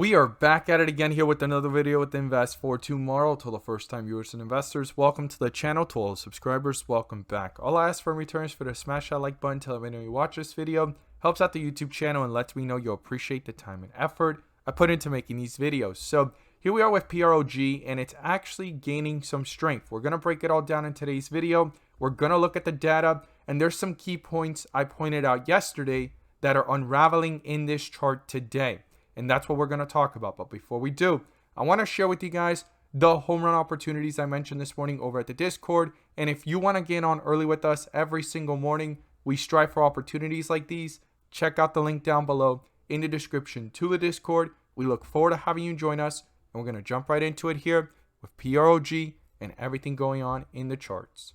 We are back at it again here with another video with Invest for Tomorrow. To the first time viewers and investors, welcome to the channel. To all the subscribers, welcome back. All I ask for in return is for to smash that like button, tell me you watch this video. Helps out the YouTube channel and lets me know you appreciate the time and effort I put into making these videos. So here we are with Prog, and it's actually gaining some strength. We're going to break it all down in today's video. We're going to look at the data, and there's some key points I pointed out yesterday that are unraveling in this chart today. And that's what we're going to talk about. But before we do, I want to share with you guys the home run opportunities I mentioned this morning over at the Discord. And if you want to get on early with us every single morning, we strive for opportunities like these. Check out the link down below in the description to the Discord. We look forward to having you join us. And we're going to jump right into it here with Prog and everything going on in the charts.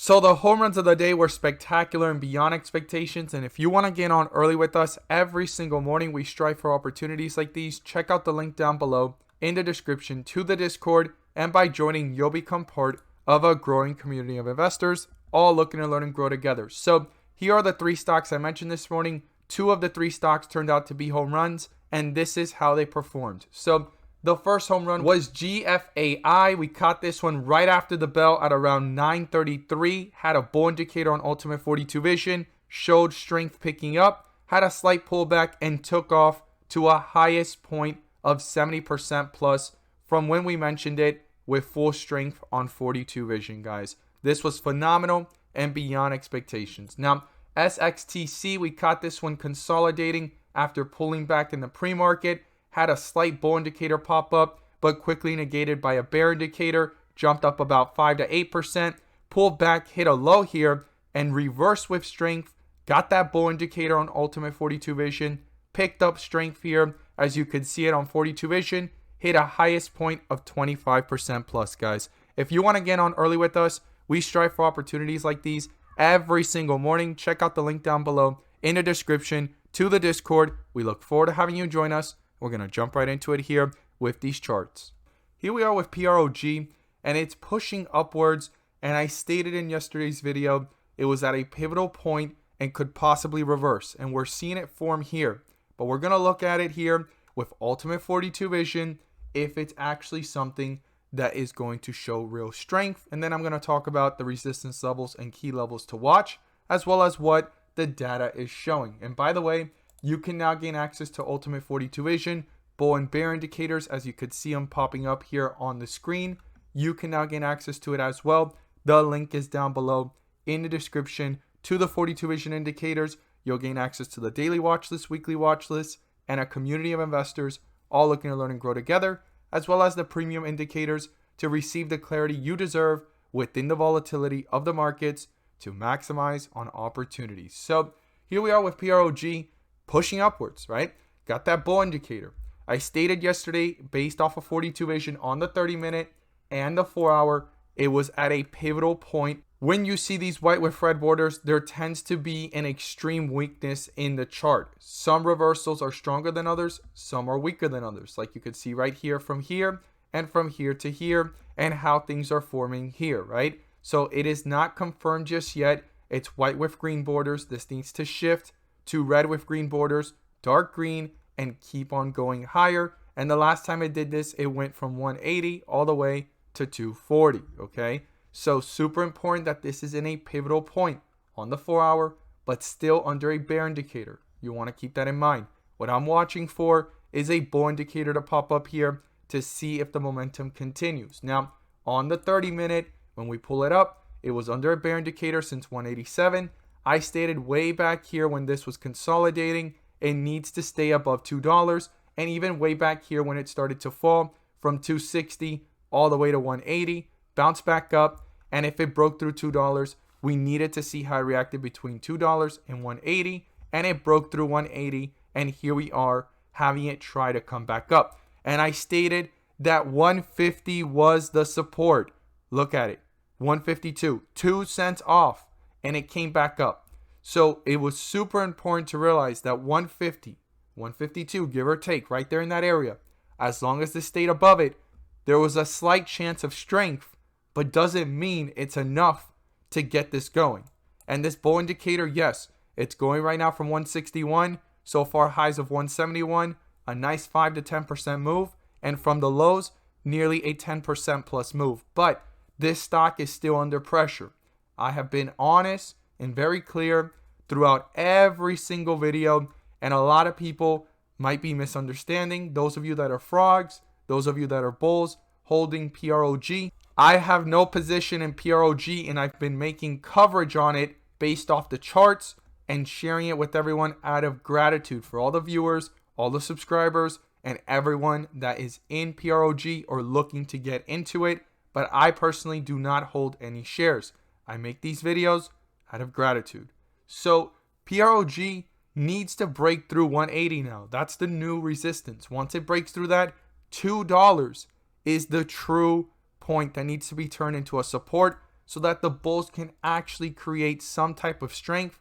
So the home runs of the day were spectacular and beyond expectations. And if you want to get on early with us every single morning, we strive for opportunities like these. Check out the link down below in the description to the Discord. And by joining, you'll become part of a growing community of investors, all looking to learn and grow together. So here are the three stocks I mentioned this morning. Two of the three stocks turned out to be home runs, and this is how they performed. So the first home run was GFAI. We caught this one right after the bell at around 9:33. Had a bull indicator on Ultimate 42 Vision. Showed strength picking up. Had a slight pullback and took off to a highest point of 70% plus from when we mentioned it with full strength on 42 Vision, guys. This was phenomenal and beyond expectations. Now, SXTC, we caught this one consolidating after pulling back in the pre-market. Had a slight bull indicator pop up, but quickly negated by a bear indicator. Jumped up about 5 to 8%. Pulled back, hit a low here, and reversed with strength. Got that bull indicator on Ultimate 42 Vision. Picked up strength here, as you could see it on 42 Vision. Hit a highest point of 25% plus, guys. If you want to get on early with us, we strive for opportunities like these every single morning. Check out the link down below in the description to the Discord. We look forward to having you join us. We're going to jump right into it here with these charts. Here we are with Prog, and it's pushing upwards. And I stated in yesterday's video, it was at a pivotal point and could possibly reverse. And we're seeing it form here. But we're going to look at it here with Ultimate 42 Vision, if it's actually something that is going to show real strength. And then I'm going to talk about the resistance levels and key levels to watch, as well as what the data is showing. And by the way, you can now gain access to Ultimate 42 Vision, bull and bear indicators, as you could see them popping up here on the screen. You can now gain access to it as well. The link is down below in the description to the 42 Vision indicators. You'll gain access to the daily watch list, weekly watch list, and a community of investors all looking to learn and grow together, as well as the premium indicators to receive the clarity you deserve within the volatility of the markets to maximize on opportunities. So here we are with Prog. Pushing upwards, right? Got that bull indicator. I stated yesterday, based off of 42 Vision on the 30-minute and the 4-hour, it was at a pivotal point. When you see these white with red borders, there tends to be an extreme weakness in the chart. Some reversals are stronger than others. Some are weaker than others. Like you could see right here from here and from here to here, and how things are forming here, right? So it is not confirmed just yet. It's white with green borders. This needs to shift to red with green borders, dark green, and keep on going higher. And the last time it did this, it went from 180 all the way to 240, okay? So super important that this is in a pivotal point on the 4-hour, but still under a bear indicator. You want to keep that in mind. What I'm watching for is a bull indicator to pop up here to see if the momentum continues. Now, on the 30-minute, when we pull it up, it was under a bear indicator since 187. I stated way back here when this was consolidating, it needs to stay above $2. And even way back here when it started to fall from 260 all the way to 180, bounce back up. And if it broke through $2, we needed to see how it reacted between $2 and 180. And it broke through 180. And here we are having it try to come back up. And I stated that 150 was the support. Look at it. 152, 2 cents off. And it came back up. So it was super important to realize that 150, 152, give or take, right there in that area, as long as this stayed above it, there was a slight chance of strength, but doesn't mean it's enough to get this going. And this bull indicator, yes, it's going right now from 161, so far highs of 171, a nice 5 to 10% move, and from the lows, nearly a 10% plus move. But this stock is still under pressure. I have been honest and very clear throughout every single video, and a lot of people might be misunderstanding. Those of you that are frogs, those of you that are bulls holding PROG, I have no position in PROG, and I've been making coverage on it based off the charts and sharing it with everyone out of gratitude for all the viewers, all the subscribers, and everyone that is in PROG or looking to get into it. But I personally do not hold any shares. I make these videos out of gratitude. So PROG needs to break through 180 now. That's the new resistance. Once it breaks through that, $2 is the true point that needs to be turned into a support so that the bulls can actually create some type of strength,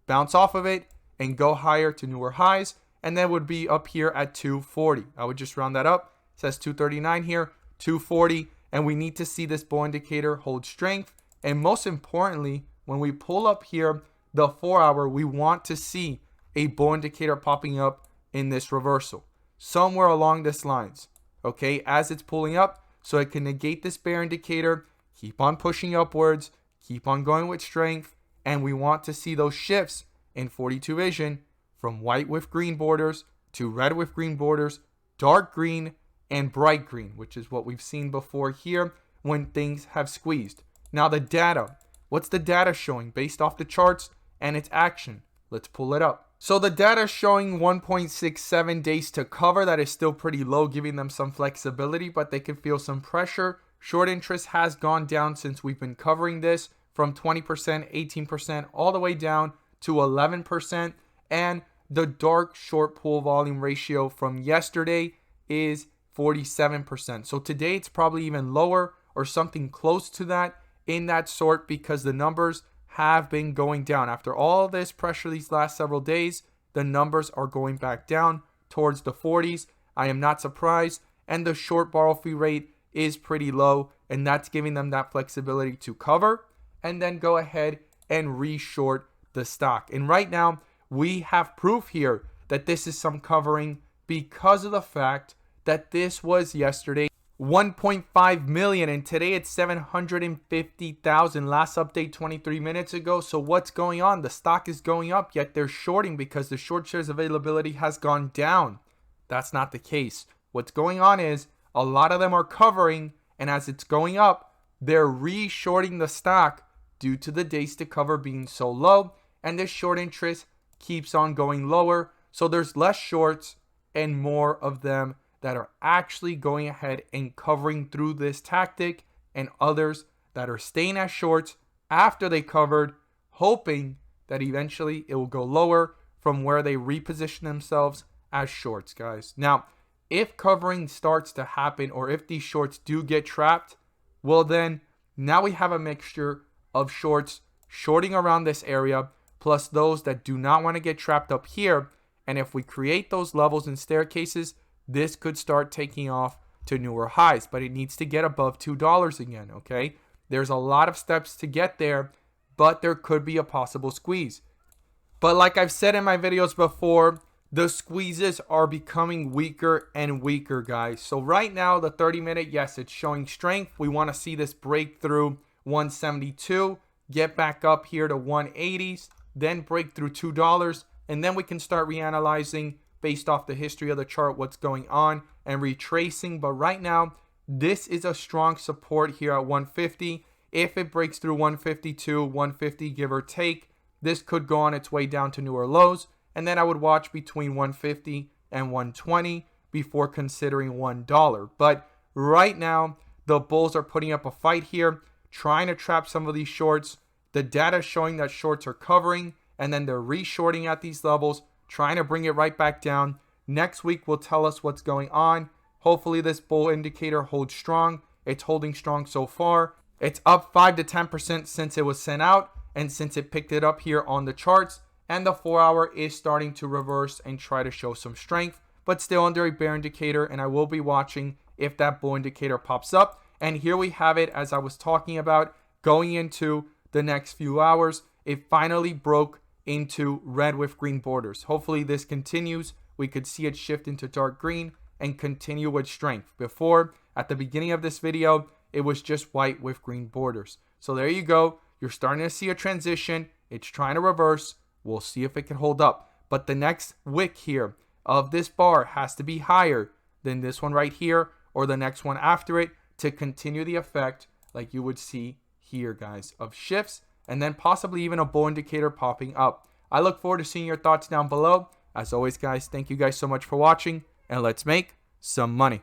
bounce off of it, and go higher to newer highs, and then would be up here at 240. I would just round that up. It says 239 here, 240, and we need to see this bull indicator hold strength. And most importantly, when we pull up here the 4 hour, we want to see a bull indicator popping up in this reversal somewhere along this lines, okay, as it's pulling up, so it can negate this bear indicator, keep on pushing upwards, keep on going with strength. And we want to see those shifts in 42 vision from white with green borders to red with green borders, dark green, and bright green, which is what we've seen before here when things have squeezed. Now the data, what's the data showing based off the charts and its action? Let's pull it up. So the data is showing 1.67 days to cover. That is still pretty low, giving them some flexibility, but they can feel some pressure. Short interest has gone down since we've been covering this from 20%, 18%, all the way down to 11%. And the dark short pull volume ratio from yesterday is 47%. So today it's probably even lower or something close to that in that sort, because the numbers have been going down. After all this pressure these last several days, the numbers are going back down towards the 40s. I am not surprised. And the short borrow fee rate is pretty low, and that's giving them that flexibility to cover and then go ahead and re-short the stock. And right now, we have proof here that this is some covering because of the fact that this was yesterday 1.5 million, and today it's 750,000. Last update 23 minutes ago. So what's going on? The stock is going up, yet they're shorting because the short shares availability has gone down. That's not the case. What's going on is a lot of them are covering, and as it's going up, they're re-shorting the stock due to the days to cover being so low, and this short interest keeps on going lower. So there's less shorts and more of them that are actually going ahead and covering through this tactic, and others that are staying as shorts after they covered, hoping that eventually it will go lower from where they reposition themselves as shorts, guys. Now, if covering starts to happen, or if these shorts do get trapped, well then, now we have a mixture of shorts shorting around this area, plus those that do not want to get trapped up here. And if we create those levels and staircases, this could start taking off to newer highs, but it needs to get above $2 again, okay? There's a lot of steps to get there, but there could be a possible squeeze. But like I've said in my videos before, the squeezes are becoming weaker and weaker, guys. So right now, the 30-minute, yes, it's showing strength. We want to see this break through 172, get back up here to 180s, then break through $2, and then we can start reanalyzing based off the history of the chart what's going on and retracing. But right now, this is a strong support here at 150. If it breaks through 152, 150, give or take, this could go on its way down to newer lows. And then I would watch between 150 and 120 before considering $1. But right now, the bulls are putting up a fight here, trying to trap some of these shorts. The data is showing that shorts are covering, and then they're re-shorting at these levels, trying to bring it right back down. Next week will tell us what's going on. Hopefully this bull indicator holds strong. It's holding strong so far. It's up 5 to 10% since it was sent out, and since it picked it up here on the charts. And the 4 hour is starting to reverse and try to show some strength, but still under a bear indicator. And I will be watching if that bull indicator pops up. And here we have it, as I was talking about, going into the next few hours. It finally broke into red with green borders. Hopefully this continues we could see it shift into dark green and continue with strength. Before, at the beginning of this video, it was just white with green borders. So there you go. You're starting to see a transition. It's trying to reverse. We'll see if it can hold up. But the next wick here of this bar has to be higher than this one right here or the next one after it to continue the effect like you would see here, guys, of shifts and then possibly even a bull indicator popping up. I look forward to seeing your thoughts down below. As always, guys, thank you guys so much for watching, and let's make some money.